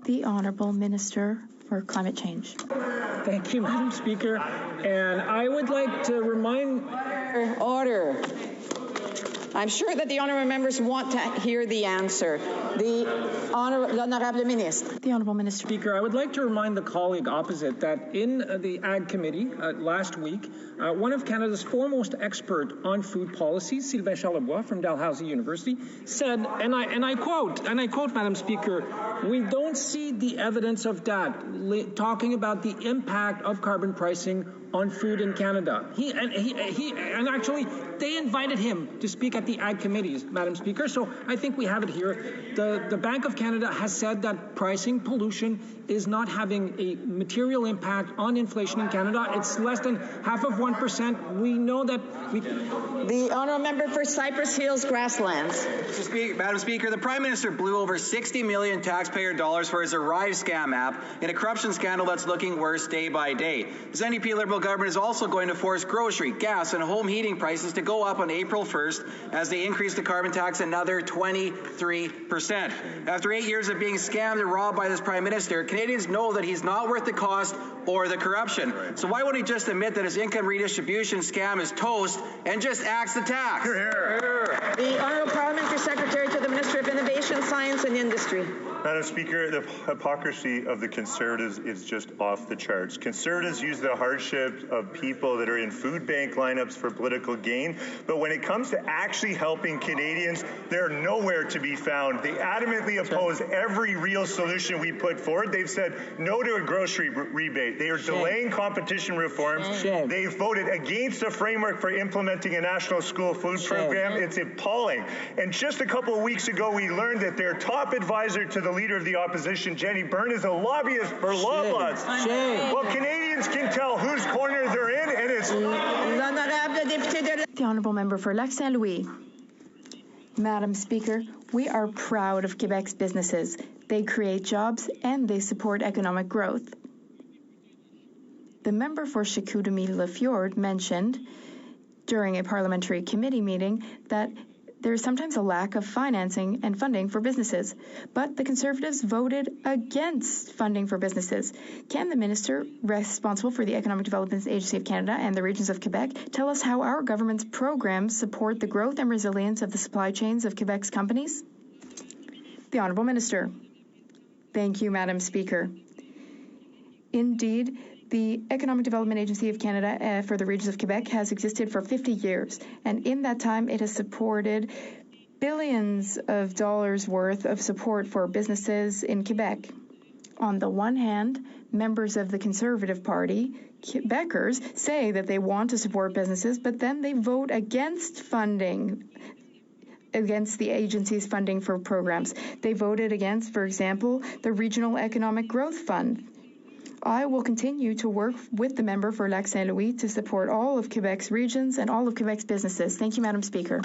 The Honourable Minister for Climate Change. Thank you, Madam Speaker. And I would like to remind... Order. I'm sure that the honourable members want to hear the answer. The Honourable Minister. The Honourable Minister. Speaker, I would like to remind the colleague opposite that in the Ag Committee last week, one of Canada's foremost expert on food policy, Sylvain Charlebois from Dalhousie University, said, and I quote, Madam Speaker, we don't see the evidence of that, talking about the impact of carbon pricing on food in Canada. And actually, they invited him to speak at the Ag Committees, Madam Speaker, so I think we have it here. The Bank of Canada has said that pricing pollution is not having a material impact on inflation in Canada. It's less than half of 1%. We know that... The honourable member for Cypress Hills Grasslands. Madam Speaker, the Prime Minister blew over $60 million taxpayer dollars for his Arrive scam app in a corruption scandal that's looking worse day by day. This NDP Liberal government is also going to force grocery, gas, and home heating prices to go up on April 1st as they increase the carbon tax another 23%. After 8 years of being scammed and robbed by this Prime Minister, Canadians know that he's not worth the cost or the corruption. So why won't he just admit that his income redistribution scam is toast and just axe the tax? The Honourable Parliamentary Secretary to the Minister of Innovation, Science and Industry. Madam Speaker, the hypocrisy of the Conservatives is just off the charts. Conservatives use the hardship of people that are in food bank lineups for political gain, but when it comes to actually helping Canadians, they're nowhere to be found. They adamantly oppose every real solution we put forward. They've said no to a grocery rebate. They are delaying competition reforms. They voted against a framework for implementing a national school food program. It's appalling. And just a couple of weeks ago, we learned that their top advisor to the Leader of the Opposition, Jenny Byrne, is a lobbyist for Loblaws. Well, Canadians can tell whose corner they're in, and it's... The Honourable Member for Lac Saint-Louis. Madam Speaker, we are proud of Quebec's businesses. They create jobs and they support economic growth. The member for Chicoutimi-Le-Fjord mentioned during a parliamentary committee meeting that there is sometimes a lack of financing and funding for businesses, but the Conservatives voted against funding for businesses. Can the minister, responsible for the Economic Development Agency of Canada and the regions of Quebec, tell us how our government's programs support the growth and resilience of the supply chains of Quebec's companies? The Honourable Minister. Thank you, Madam Speaker. Indeed, the Economic Development Agency of Canada for the regions of Quebec has existed for 50 years, and in that time it has supported billions of dollars worth of support for businesses in Quebec. On the one hand, members of the Conservative Party, Quebecers, say that they want to support businesses, but then they vote against funding, against the agency's funding for programs. They voted against, for example, the Regional Economic Growth Fund. I will continue to work with the member for Lac Saint-Louis to support all of Quebec's regions and all of Quebec's businesses. Thank you, Madam Speaker.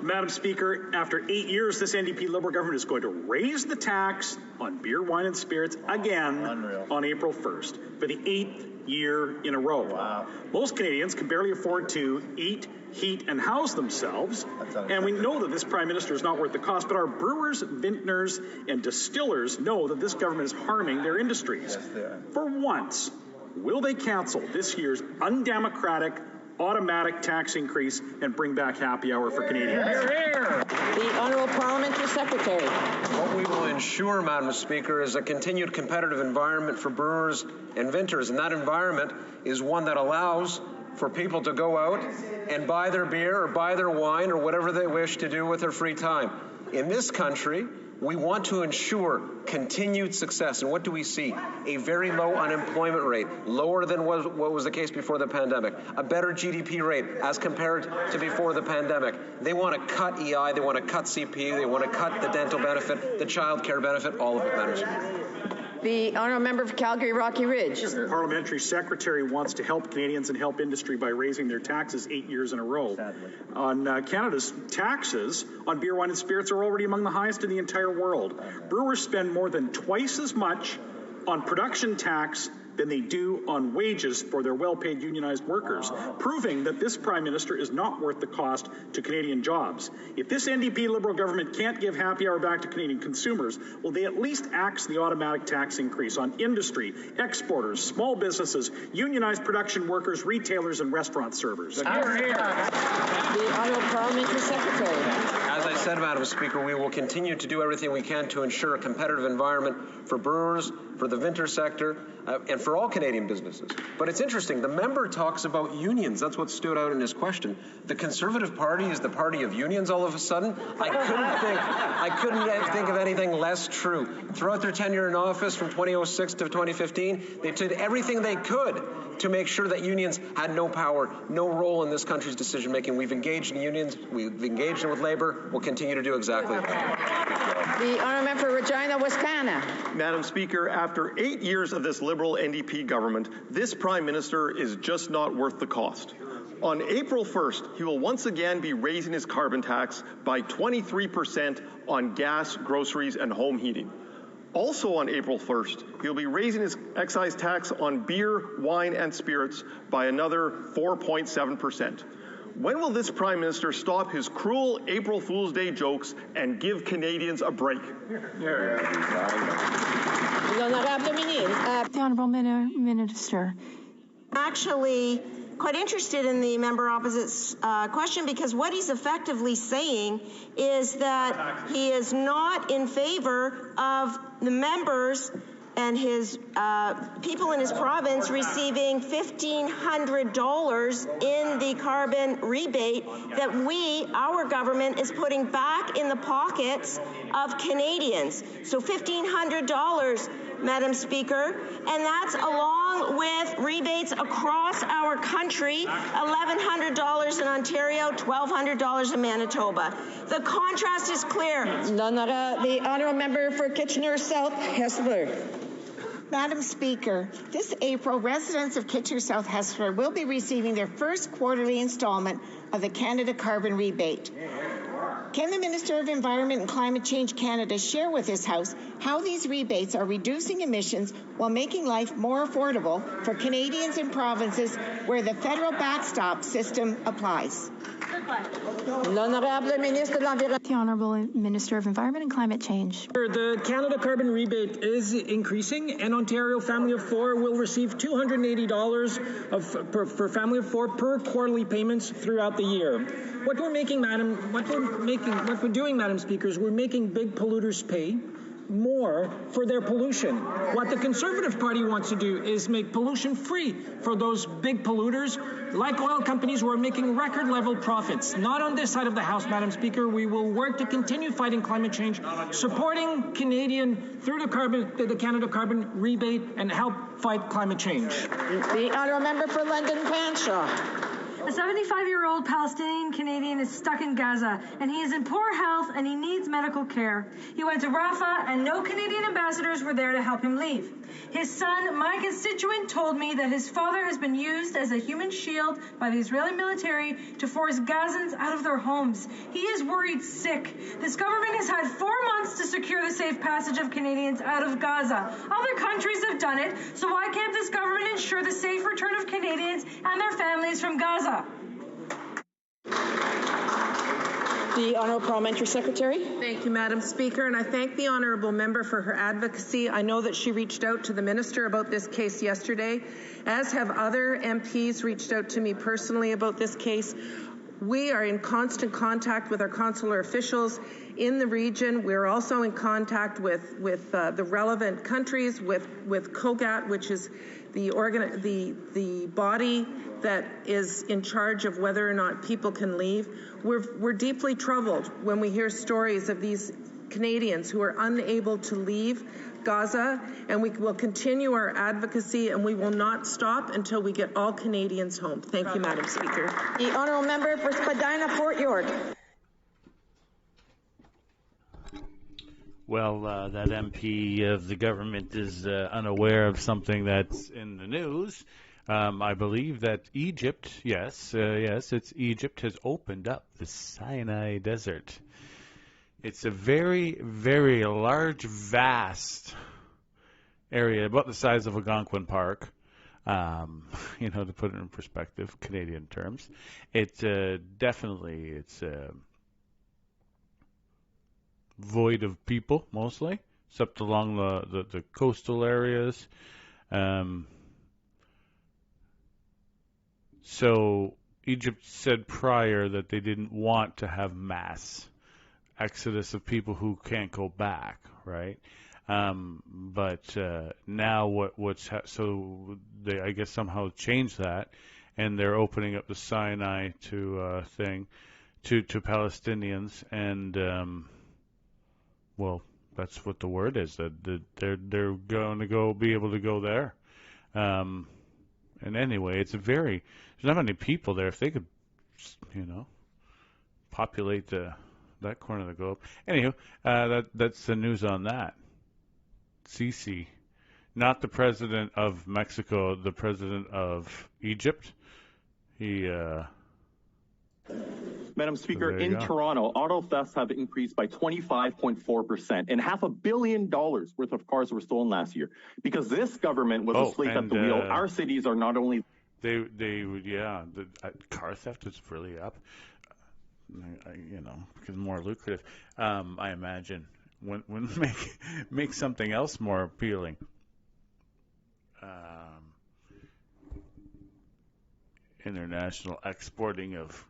Madam Speaker, after 8 years, this NDP Liberal government is going to raise the tax on beer, wine, and spirits again on April 1st for the 8th year in a row. Wow. Most Canadians can barely afford to eat, heat, and house themselves, and we know that this Prime Minister is not worth the cost, but our brewers, vintners, and distillers know that this government is harming their industries. Yes, for once, will they cancel this year's undemocratic automatic tax increase and bring back happy hour for Canadians? The Honourable Parliamentary Secretary. What we will ensure, Madam Speaker, is a continued competitive environment for brewers and vintners, and that environment is one that allows for people to go out and buy their beer or buy their wine or whatever they wish to do with their free time. In this country, we want to ensure continued success. And what do we see? A very low unemployment rate, lower than what was the case before the pandemic, a better GDP rate as compared to before the pandemic. They want to cut EI, they want to cut CP, they want to cut the dental benefit, the child care benefit, all of it matters. The honourable member for Calgary Rocky Ridge. The parliamentary secretary wants to help Canadians and help industry by raising their taxes 8 years in a row. Sadly. On Canada's taxes on beer, wine, and spirits are already among the highest in the entire world. Brewers spend more than twice as much on production tax than they do on wages for their well-paid unionized workers, proving that this Prime Minister is not worth the cost to Canadian jobs. If this NDP Liberal government can't give happy hour back to Canadian consumers, will they at least axe the automatic tax increase on industry, exporters, small businesses, unionized production workers, retailers, and restaurant servers? The Honourable Parliamentary Secretary. As I said, Madam Speaker, we will continue to do everything we can to ensure a competitive environment for brewers, for the vinter sector, and for all Canadian businesses. But it's interesting, the member talks about unions. That's what stood out in his question. The Conservative Party is the party of unions all of a sudden? I couldn't think of anything less true. Throughout their tenure in office from 2006 to 2015, they did everything they could to make sure that unions had no power, no role in this country's decision-making. We've engaged in unions, we've engaged with Labour, we'll continue to do exactly that. The honourable member for Regina, Wascana. Madam Speaker, after 8 years of this Liberal NDP government, this Prime Minister is just not worth the cost. On April 1st, he will once again be raising his carbon tax by 23% on gas, groceries, and home heating. Also on April 1st, he'll be raising his excise tax on beer, wine, and spirits by another 4.7%. When will this Prime Minister stop his cruel April Fool's Day jokes and give Canadians a break? The Honourable Minister. Actually, quite interested in the member opposite's question, because what he's effectively saying is that he is not in favor of the members and his people in his province receiving $1,500 in the carbon rebate that our government is putting back in the pockets of Canadians. So $1,500, Madam Speaker, and that's along with rebates across our country, $1,100 in Ontario, $1,200 in Manitoba. The contrast is clear. The honourable member for Kitchener South, Hessler. Madam Speaker, this April, residents of Kitchener South Hessler will be receiving their first quarterly installment of the Canada Carbon Rebate. Can the Minister of Environment and Climate Change Canada share with this House how these rebates are reducing emissions while making life more affordable for Canadians in provinces where the federal backstop system applies? The Honourable Minister of Environment and Climate Change. The Canada Carbon Rebate is increasing, and Ontario Family of Four will receive $280 per family of four per quarterly payments throughout the year. What we're doing, Madam Speaker, is we're making big polluters pay more for their pollution. What the Conservative Party wants to do is make pollution free for those big polluters. Like oil companies, we're making record level profits. Not on this side of the House, Madam Speaker. We will work to continue fighting climate change, supporting Canadian through the Canada Carbon Rebate, and help fight climate change. The honourable member for London Fanshawe. A 75-year-old Palestinian Canadian is stuck in Gaza, and he is in poor health and he needs medical care. He went to Rafah, and no Canadian ambassadors were there to help him leave. His son, my constituent, told me that his father has been used as a human shield by the Israeli military to force Gazans out of their homes. He is worried sick. This government has had 4 months to secure the safe passage of Canadians out of Gaza. Other countries have done it, so why can't this government ensure the safe return of Canadians and their families from Gaza? The Honourable Parliamentary Secretary. Thank you, Madam Speaker, and I thank the Honourable Member for her advocacy. I know that she reached out to the Minister about this case yesterday, as have other MPs reached out to me personally about this case. We are in constant contact with our consular officials in the region. We're also in contact with the relevant countries, with COGAT, which is the body that is in charge of whether or not people can leave. We're deeply troubled when we hear stories of these Canadians who are unable to leave Gaza, and we will continue our advocacy, and we will not stop until we get all Canadians home. Thank you, Madam Speaker. The honourable member for Spadina, Fort York. Well, that MP of the government is unaware of something that's in the news. I believe that Egypt, yes, it's Egypt, has opened up the Sinai Desert. It's a very, very large, vast area, about the size of Algonquin Park. To put it in perspective, Canadian terms. It's void of people, mostly, except along the coastal areas. So Egypt said prior that they didn't want to have mass exodus of people who can't go back, right? But now so they, I guess, somehow changed that, and they're opening up the Sinai to Palestinians, and well, that's what the word is, that they're going to be able to go there. And anyway, there's not many people there. If they could, populate that corner of the globe. Anywho, that's the news on that. Sisi, not the president of Mexico, the president of Egypt. Madam Speaker, in Toronto, auto thefts have increased by 25.4%, and $500 million worth of cars were stolen last year. Because this government was asleep at the wheel, our cities are not only... the car theft is really up, because more lucrative. I imagine when make something else more appealing. International exporting of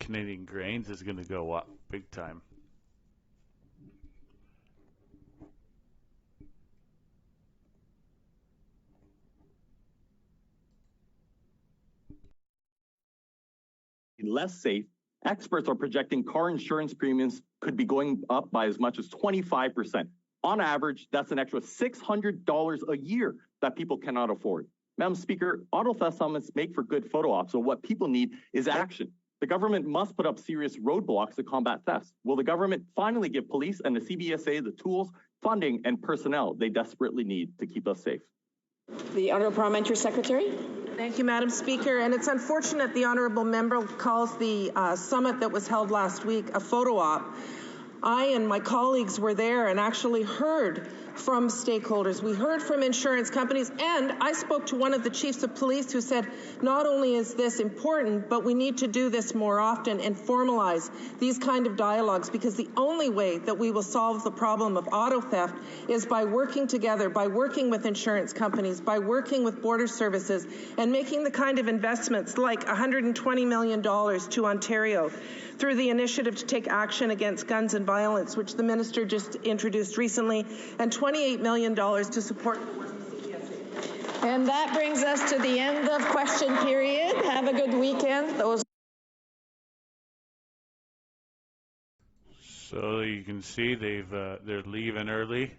Canadian grains is going to go up big time. Less safe. Experts are projecting car insurance premiums could be going up by as much as 25%. On average, that's an extra $600 a year that people cannot afford. Madam Speaker, auto theft summits make for good photo ops, so what people need is action. The government must put up serious roadblocks to combat thefts. Will the government finally give police and the CBSA the tools, funding, and personnel they desperately need to keep us safe? The Honourable Parliamentary Secretary. Thank you, Madam Speaker. And it's unfortunate the Honourable Member calls the summit that was held last week a photo op. I and my colleagues were there and actually heard from stakeholders. We heard from insurance companies, and I spoke to one of the chiefs of police who said, not only is this important, but we need to do this more often and formalize these kind of dialogues, because the only way that we will solve the problem of auto theft is by working together, by working with insurance companies, by working with border services, and making the kind of investments like $120 million to Ontario through the initiative to take action against guns and violence, which the minister just introduced recently, and $28 million to support the work of CBSA. And that brings us to the end of question period. Have a good weekend. So you can see they're leaving early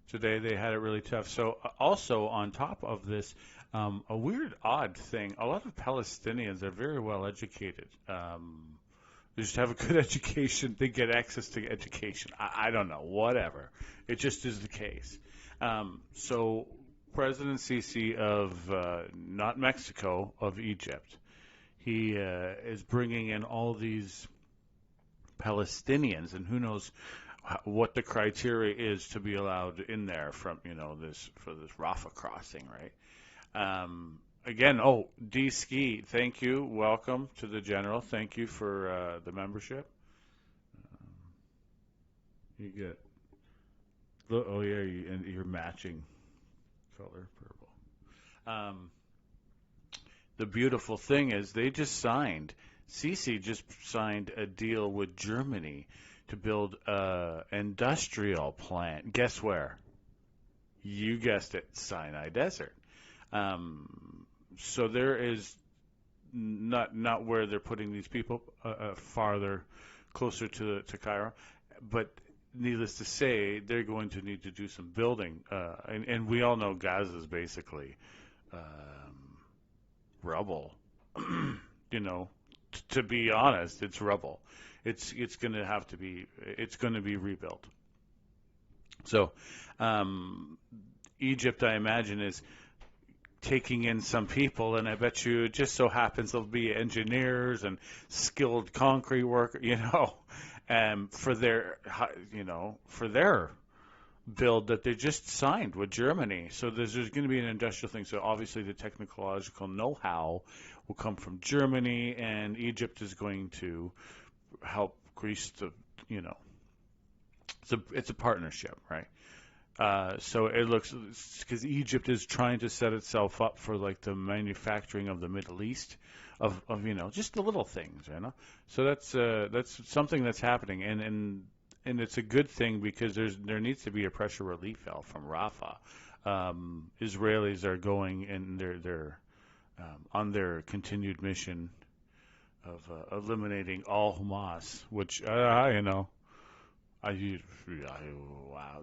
today. They had it really tough. So also on top of this, a weird, odd thing, a lot of Palestinians are very well educated. They just have a good education. They get access to education. I don't know, whatever. It just is the case. So President Sisi of, not Mexico, of Egypt, he is bringing in all these Palestinians, and who knows what the criteria is to be allowed in there from, this Rafah crossing, right? Again, D-Ski, thank you. Welcome to the General. Thank you for the membership. You get, you're matching color, purple. The beautiful thing is they just signed, Sisi just signed a deal with Germany to build an industrial plant. Guess where? You guessed it, Sinai Desert. So there is not where they're putting these people, farther, closer to Cairo, but needless to say, they're going to need to do some building, and we all know Gaza is basically rubble. To be honest, it's rubble. It's going to be rebuilt. So Egypt, I imagine, is taking in some people, and I bet you it just so happens there'll be engineers and skilled concrete workers, for their build that they just signed with Germany. So there's going to be an industrial thing. So obviously the technological know-how will come from Germany, and Egypt is going to help Greece to, it's a partnership, right? So it looks, because Egypt is trying to set itself up for like the manufacturing of the Middle East, of just the little things, So that's something that's happening, and it's a good thing because there needs to be a pressure relief valve from Rafah. Israelis are going, and they're on their continued mission of eliminating all Hamas, which wow,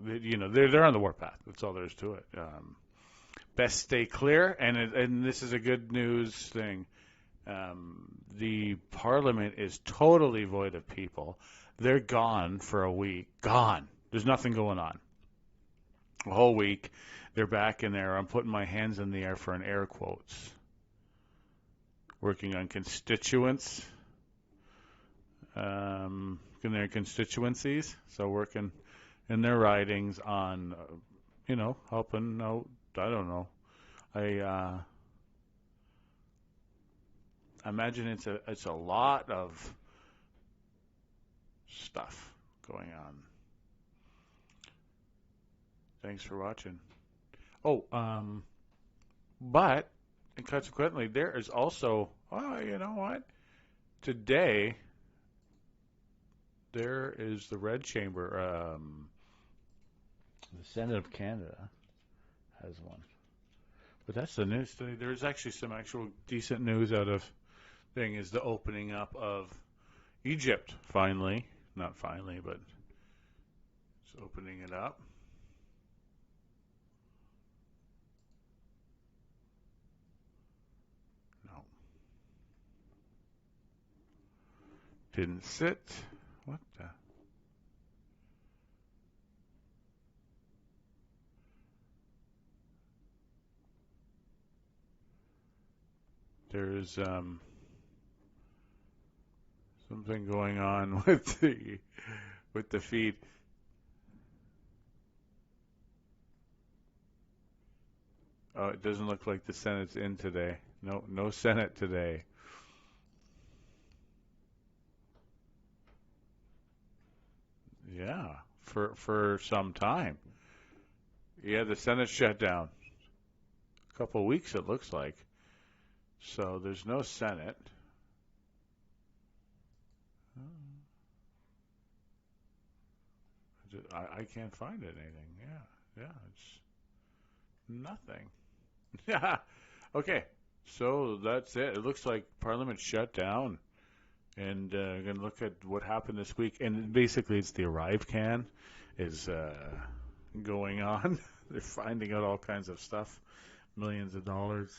they're on the warpath. That's all there is to it. Best stay clear, and this is a good news thing. The Parliament is totally void of people. They're gone for a week. Gone. There's nothing going on. A whole week. They're back in there. I'm putting my hands in the air for an air quotes. Working on constituents. In their constituencies. So working in their ridings on, helping out. I don't know. I imagine it's a lot of stuff going on. Thanks for watching. But and consequently, there is also, you know what? Today, there is the Red Chamber. The Senate of Canada has one. But that's the news today. There's actually some actual decent news out of thing is the opening up of Egypt finally. Not finally, but it's opening it up. No. Didn't sit. What the? There's something going on with the feed. Oh, it doesn't look like the Senate's in today. No Senate today. Yeah, for some time. Yeah, the Senate shut down. A couple of weeks, it looks like. So there's no Senate. I can't find anything. Yeah, it's nothing. Yeah. Okay, so that's it. It looks like Parliament shut down. And I'm going to look at what happened this week. And basically, it's the Arrive Can is going on. They're finding out all kinds of stuff, millions of dollars.